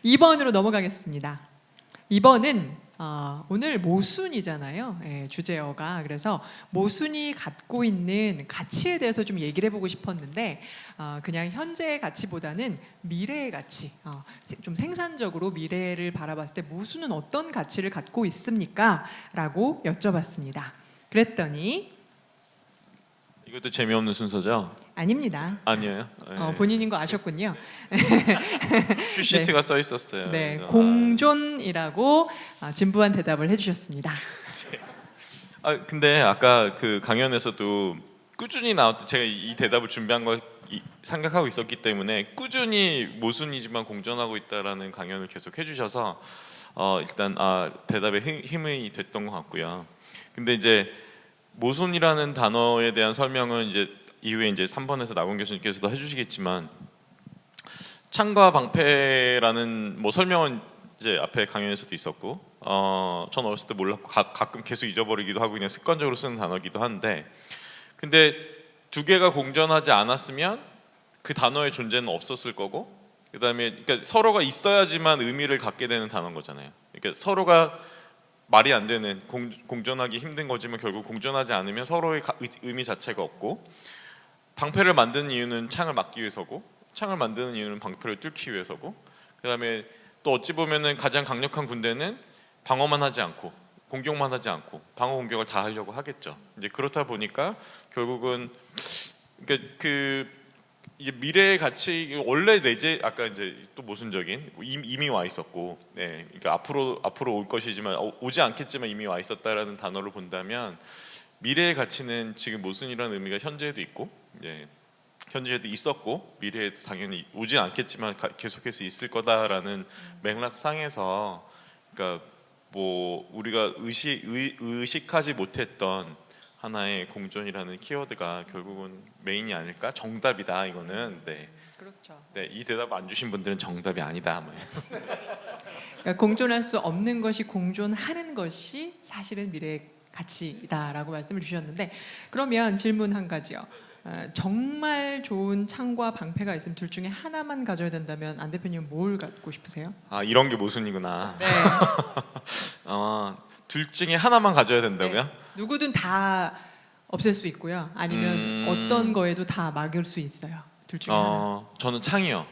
2번으로 넘어가겠습니다. 2번은 오늘 모순이잖아요. 예, 주제어가. 그래서 모순이 갖고 있는 가치에 대해서 좀 얘기를 해보고 싶었는데 그냥 현재의 가치보다는 미래의 가치, 좀 생산적으로 미래를 바라봤을 때 모순은 어떤 가치를 갖고 있습니까? 라고 여쭤봤습니다. 그랬더니 이것도 재미없는 순서죠? 아닙니다. 아니에요? 네. 본인인 거 아셨군요. 큐시트가 써 있었어요. 네, 그래서, 공존이라고 진부한 대답을 해주셨습니다. 근데 아까 그 강연에서도 꾸준히 나왔던, 제가 이 대답을 준비한 걸 생각하고 있었기 때문에 꾸준히 모순이지만 공존하고 있다라는 강연을 계속 해주셔서 일단 대답에 힘이 됐던 것 같고요. 근데 이제 모순이라는 단어에 대한 설명은 이제 이후에 이제 3번에서 나곤 교수님께서도 해주시겠지만, 창과 방패라는 뭐 설명은 이제 앞에 강연에서도 있었고, 전 어렸을 때 몰랐고 가끔 계속 잊어버리기도 하고 그냥 습관적으로 쓰는 단어이기도 한데, 근데 두 개가 공존하지 않았으면 그 단어의 존재는 없었을 거고, 그다음에 그러니까 서로가 있어야지만 의미를 갖게 되는 단어인 거잖아요. 그러니까 서로가 말이 안 되는, 공존하기 힘든 거지만 결국 공존하지 않으면 서로의 의미 자체가 없고, 방패를 만드는 이유는 창을 막기 위해서고, 창을 만드는 이유는 방패를 뚫기 위해서고, 그다음에 또 어찌 보면은 가장 강력한 군대는 방어만 하지 않고 공격만 하지 않고 방어 공격을 다 하려고 하겠죠. 이제 그렇다 보니까 결국은 그러니까 이제 미래의 가치, 원래 내재, 아까 이제 또 모순적인 이미 와 있었고, 네, 그러니까 앞으로 올 것이지만 오지 않겠지만 이미 와 있었다라는 단어를 본다면, 미래의 가치는 지금 모순이라는 의미가 현재에도 있고, 네, 현재에도 있었고 미래에도 당연히 오지 않겠지만 계속해서 있을 거다라는 맥락상에서, 그러니까 뭐 우리가 의식하지 못했던 하나의 공존이라는 키워드가 결국은 메인이 아닐까? 정답이다 이거는. 네. 그렇죠. 네, 이 대답 안 주신 분들은 정답이 아니다. 그러니까 공존할 수 없는 것이 공존하는 것이 사실은 미래의 가치다라고 말씀을 주셨는데, 그러면 질문 한 가지요. 정말 좋은 창과 방패가 있으면 둘 중에 하나만 가져야 된다면 안 대표님은 뭘 갖고 싶으세요? 이런 게 모순이구나. 네. 둘 중에 하나만 가져야 된다고요? 네. 누구든 다 없앨 수 있고요. 아니면 어떤 거에도 다 막을 수 있어요. 둘 중에 하나. 저는 창이요.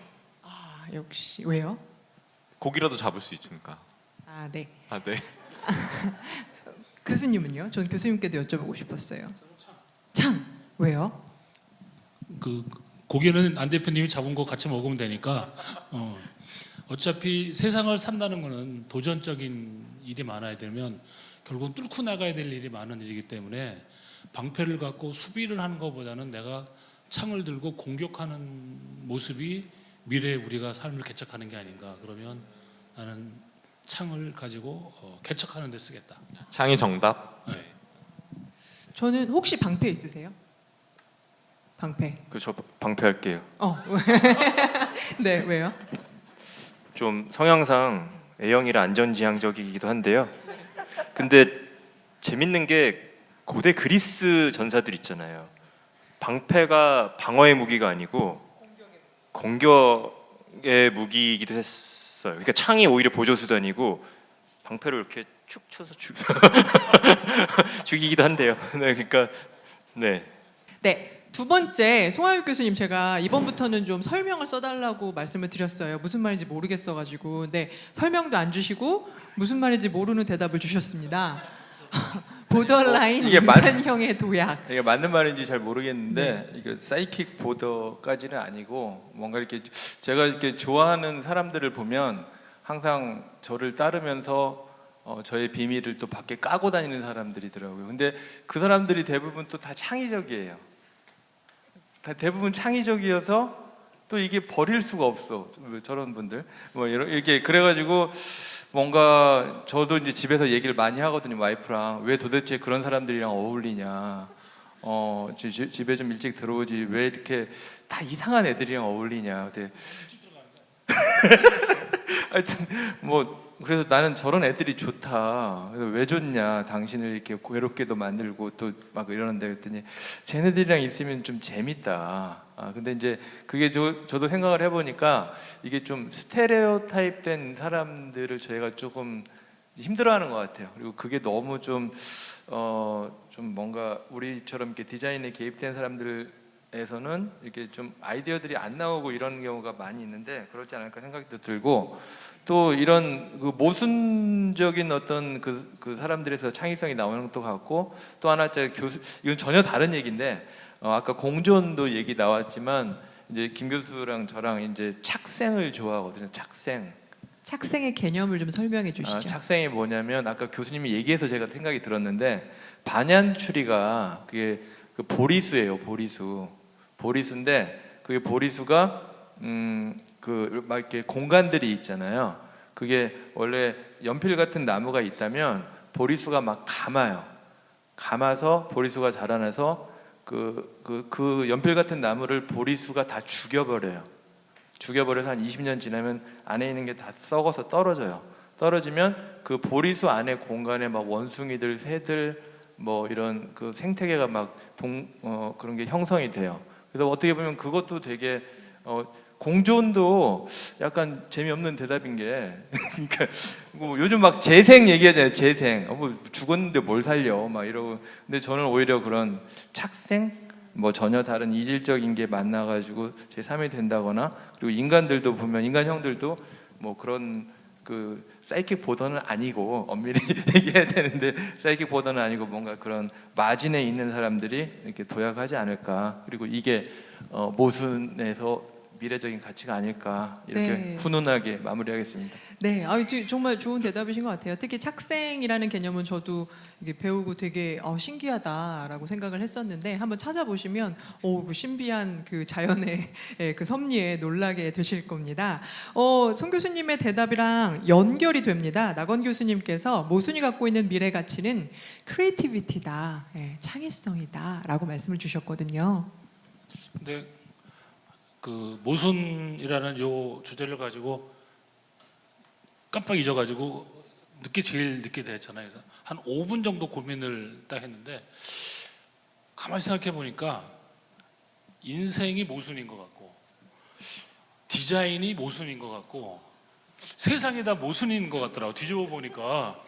역시 왜요? 고기라도 잡을 수 있으니까. 네. 네. 교수님은요? 전 교수님께도 여쭤보고 싶었어요. 창 왜요? 그 고기는 안 대표님이 잡은 거 같이 먹으면 되니까 어차피 세상을 산다는 거는 도전적인 일이 많아야 되면 결국 뚫고 나가야 될 일이 많은 일이기 때문에 방패를 갖고 수비를 하는 것보다는 내가 창을 들고 공격하는 모습이 미래에 우리가 삶을 개척하는 게 아닌가. 그러면 나는 창을 가지고 개척하는 데 쓰겠다. 창이 정답? 네. 저는 혹시 방패 있으세요? 방패. 저 방패할게요. 네, 왜요? 좀 성향상 A형이라 안전지향적이기도 한데요. 근데 재밌는 게 고대 그리스 전사들 있잖아요. 방패가 방어의 무기가 아니고 공격의 무기이기도 했어요. 그러니까 창이 오히려 보조수단이고 방패로 이렇게 축 쳐서 죽이기도 한대요. 네, 그러니까 네. 네. 두 번째, 송하육 교수님, 제가 이번부터는 좀 설명을 써달라고 말씀을 드렸어요. 무슨 말인지 모르겠어가지고. 근데 설명도 안 주시고 무슨 말인지 모르는 대답을 주셨습니다. 보더라인 이게 인간형의 도약. 이게 맞는 말인지 잘 모르겠는데, 이게 사이킥 보더까지는 아니고, 뭔가 이렇게 제가 이렇게 좋아하는 사람들을 보면 항상 저를 따르면서 저의 비밀을 또 밖에 까고 다니는 사람들이더라고요. 근데 그 사람들이 대부분 또 다 창의적이에요. 다 대부분 창의적이어서 또 이게 버릴 수가 없어. 저런 분들 뭐 이렇게 그래가지고 뭔가 저도 이제 집에서 얘기를 많이 하거든요, 와이프랑. 왜 도대체 그런 사람들이랑 어울리냐. 집에 좀 일찍 들어오지 왜 이렇게 다 이상한 애들이랑 어울리냐. 하여튼 뭐 그래서 나는 저런 애들이 좋다. 그래서 왜 좋냐? 당신을 이렇게 외롭게도 만들고 또 막 이러는데, 그랬더니 쟤네들이랑 있으면 좀 재밌다. 근데 이제 그게 저도 생각을 해보니까 이게 좀 스테레오타입된 사람들을 저희가 조금 힘들어하는 것 같아요. 그리고 그게 너무 좀 뭔가 우리처럼 이렇게 디자인에 개입된 사람들에서는 이렇게 좀 아이디어들이 안 나오고 이런 경우가 많이 있는데 그렇지 않을까 생각도 들고, 또 이런 그 모순적인 어떤 그 사람들에서 창의성이 나오는 것도 같고, 또 하나 제가 이건 전혀 다른 얘기인데 아까 공존도 얘기 나왔지만 이제 김 교수랑 저랑 이제 착생을 좋아하거든요. 착생의 개념을 좀 설명해 주시죠. 착생이 뭐냐면 아까 교수님이 얘기해서 제가 생각이 들었는데, 반얀추리가 그게 그 보리수예요. 보리수인데 그게 보리수가 그 막 이렇게 공간들이 있잖아요. 그게 원래 연필 같은 나무가 있다면 보리수가 막 감아서 보리수가 자라나서 그 연필 같은 나무를 보리수가 다 죽여버려서 한 20년 지나면 안에 있는 게 다 썩어서 떨어지면 그 보리수 안에 공간에 막 원숭이들, 새들 뭐 이런 그 생태계가 막 그런 게 형성이 돼요. 그래서 어떻게 보면 그것도 되게 공존도 약간 재미없는 대답인 게 그러니까 뭐 요즘 막 재생 얘기하잖아요. 재생. 뭐 죽었는데 뭘 살려 막 이러고. 근데 저는 오히려 그런 착생, 뭐 전혀 다른 이질적인 게 만나가지고 제3이 된다거나, 그리고 인간들도 보면 인간형들도 뭐 그런 그 사이킥 보더는 아니고, 엄밀히 얘기해야 되는데 사이킥 보더는 아니고 뭔가 그런 마진에 있는 사람들이 이렇게 도약하지 않을까. 그리고 이게 모순에서 미래적인 가치가 아닐까, 이렇게 네. 훈훈하게 마무리하겠습니다. 네, 정말 좋은 대답이신 것 같아요. 특히 착생이라는 개념은 저도 이게 배우고 되게 신기하다라고 생각을 했었는데, 한번 찾아보시면 그 신비한 그 자연의 그 섭리에 놀라게 되실 겁니다. 송 교수님의 대답이랑 연결이 됩니다. 나건 교수님께서 모순이 갖고 있는 미래 가치는 크리에이티비티다, 창의성이다라고 말씀을 주셨거든요. 근데 그 모순이라는 요 주제를 가지고 깜빡 잊어가지고 제일 늦게 됐잖아요. 그래서 한 5분 정도 고민을 딱 했는데, 가만히 생각해 보니까 인생이 모순인 것 같고 디자인이 모순인 것 같고 세상이 다 모순인 것 같더라고. 뒤집어 보니까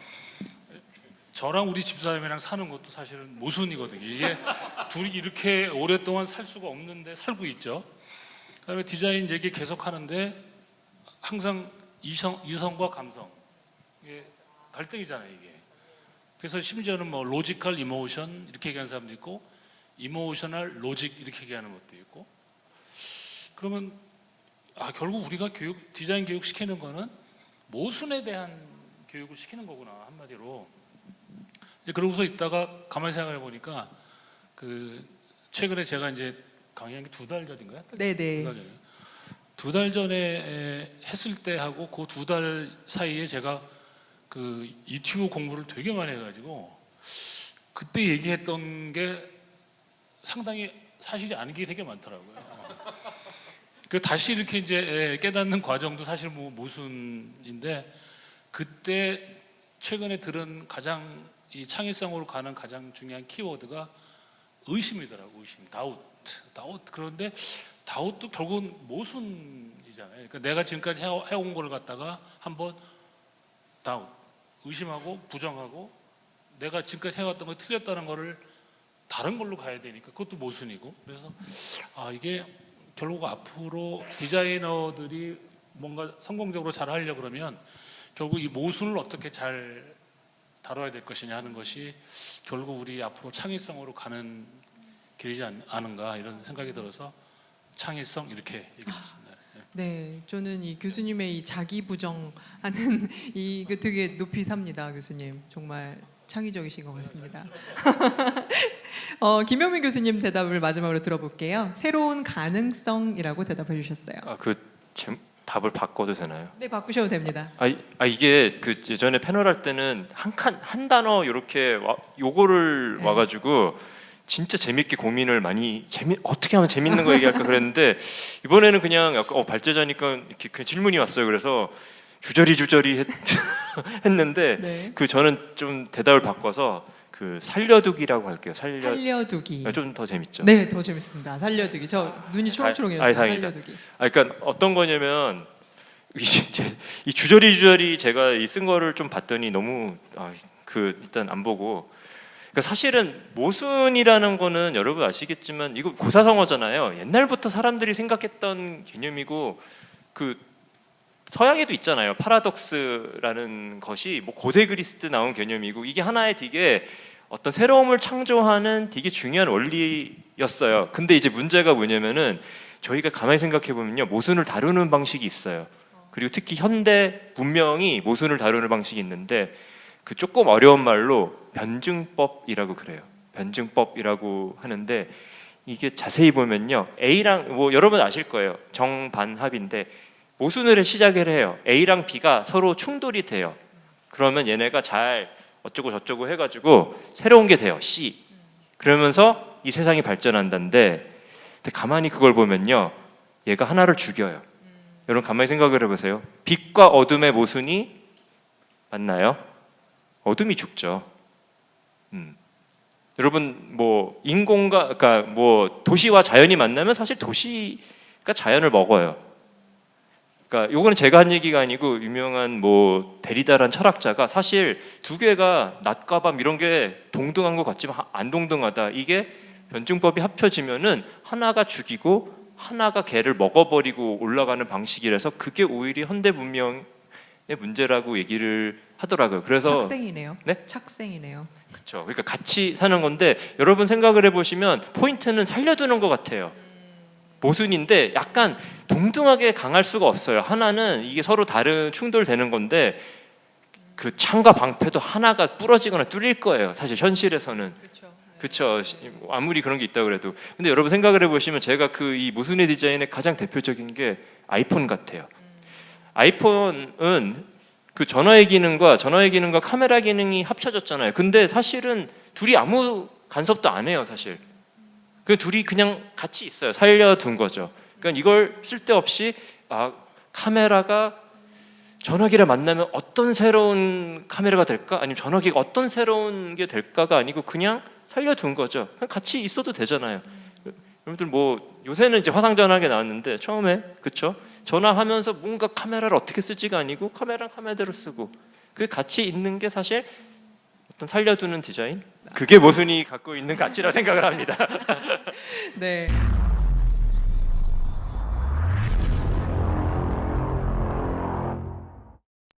저랑 우리 집사람이랑 사는 것도 사실은 모순이거든요. 이게 둘이 이렇게 오랫동안 살 수가 없는데 살고 있죠. 그다음에 디자인 얘기 계속 하는데 항상 이성과 감성, 이게 갈등이잖아요, 이게. 그래서 심지어는 뭐 로지컬 이모션 이렇게 얘기하는 사람도 있고, 이모셔널 로직 이렇게 얘기하는 것도 있고. 그러면 결국 우리가 디자인 교육 시키는 거는 모순에 대한 교육을 시키는 거구나, 한마디로. 이제 그러고서 있다가 가만히 생각해 보니까 그 최근에 제가 이제 강의한 게 2달 전인가요? 네네. 2달 전에. 2달 전에 했을 때 하고 그 2달 사이에 제가 그 유튜브 공부를 되게 많이 해가지고 그때 얘기했던 게 상당히 사실이 아닌 게 되게 많더라고요. 그 다시 이렇게 이제 깨닫는 과정도 사실 뭐 모순인데, 그때 최근에 들은 가장 이 창의성으로 가는 가장 중요한 키워드가 의심이더라고. 의심, 다우트. 그런데 다우트도 결국은 모순이잖아요. 그러니까 내가 지금까지 해온 걸 갖다가 한번 다우트, 의심하고 부정하고, 내가 지금까지 해왔던 거 틀렸다는 거를 다른 걸로 가야 되니까 그것도 모순이고. 그래서 이게 결국 앞으로 디자이너들이 뭔가 성공적으로 잘 하려고 그러면 결국 이 모순을 어떻게 잘 다뤄야 될 것이냐 하는 것이 결국 우리 앞으로 창의성으로 가는 길이지 않은가, 이런 생각이 들어서 창의성 이렇게 얘기했습니다. 네, 저는 이 교수님의 이 자기 부정하는 이거 되게 높이 삽니다, 교수님. 정말 창의적이신 것 같습니다. 김영민 교수님 대답을 마지막으로 들어볼게요. 새로운 가능성이라고 대답해 주셨어요. 답을 바꿔도 되나요? 네, 바꾸셔도 됩니다. 이게 그 예전에 패널 할 때는 한 단어 이렇게 요거를 네. 와가지고 진짜 재밌게 고민을 많이 어떻게 하면 재밌는 거 얘기할까 그랬는데, 이번에는 그냥 약간 발제자니까 이렇게 그냥 질문이 왔어요. 그래서 주저리 했는데 네. 저는 좀 대답을 바꿔서 그 살려두기라고 할게요. 살려두기. 좀 더 재밌죠. 네, 더 재밌습니다. 살려두기. 저 눈이 초롱초롱해졌어요. 다행이다. 살려두기. 그러니까 어떤 거냐면 이 주저리 제가 이 쓴 거를 좀 봤더니 너무 일단 안 보고. 그러니까 사실은 모순이라는 거는 여러분 아시겠지만 이거 고사성어잖아요. 옛날부터 사람들이 생각했던 개념이고 그 서양에도 있잖아요. 파라독스라는 것이 뭐 고대 그리스 때 나온 개념이고 이게 하나의 되게 어떤 새로움을 창조하는 되게 중요한 원리였어요. 근데 이제 문제가 뭐냐면은 저희가 가만히 생각해 보면요, 모순을 다루는 방식이 있어요. 그리고 특히 현대 문명이 모순을 다루는 방식이 있는데 그 조금 어려운 말로 변증법이라고 그래요. 변증법이라고 하는데 이게 자세히 보면요, A랑 뭐 여러분 아실 거예요. 정반합인데 모순을 시작을 해요. A랑 B가 서로 충돌이 돼요. 그러면 얘네가 잘 어쩌고 저쩌고 해가지고 새로운 게 돼요. C. 그러면서 이 세상이 발전한다는데 근데 가만히 그걸 보면요, 얘가 하나를 죽여요. 여러분 가만히 생각을 해보세요. 빛과 어둠의 모순이 맞나요? 어둠이 죽죠. 여러분 뭐 인공과 그러니까 뭐 도시와 자연이 만나면 사실 도시가 자연을 먹어요. 그러니까 요거는 제가 한 얘기가 아니고 유명한 뭐 데리다라는 철학자가 사실 두 개가 낮과 밤 이런 게 동등한 것 같지만 안 동등하다. 이게 변증법이 합쳐지면은 하나가 죽이고 하나가 걔를 먹어버리고 올라가는 방식이라서 그게 오히려 현대 문명의 문제라고 얘기를 하더라고요. 그래서 착생이네요. 네? 착생이네요. 그렇죠. 그러니까 같이 사는 건데 여러분 생각을 해보시면 포인트는 살려두는 것 같아요. 모순인데 약간 동등하게 강할 수가 없어요. 하나는 이게 서로 다른 충돌되는 건데 그 창과 방패도 하나가 부러지거나 뚫릴 거예요. 사실 현실에서는. 그렇죠. 아무리 그런 게 있다고 그래도. 근데 여러분 생각을 해보시면 제가 그 이 모순의 디자인의 가장 대표적인 게 아이폰 같아요. 아이폰은 그 전화의 기능과 카메라 기능이 합쳐졌잖아요. 근데 사실은 둘이 아무 간섭도 안 해요, 사실. 그 둘이 그냥 같이 있어요. 살려둔 거죠. 그러니까 이걸 쓸데없이 카메라가 전화기를 만나면 어떤 새로운 카메라가 될까? 아니면 전화기가 어떤 새로운 게 될까가 아니고 그냥 살려둔 거죠. 그냥 같이 있어도 되잖아요. 여러분들 뭐 요새는 이제 화상 전화기 나왔는데 처음에 그렇죠? 전화하면서 뭔가 카메라를 어떻게 쓰지가 아니고 카메라는 카메라대로 쓰고 그 같이 있는 게 사실 어떤 살려두는 디자인? 그게 모순이 갖고 있는 가치라 생각을 합니다. 네.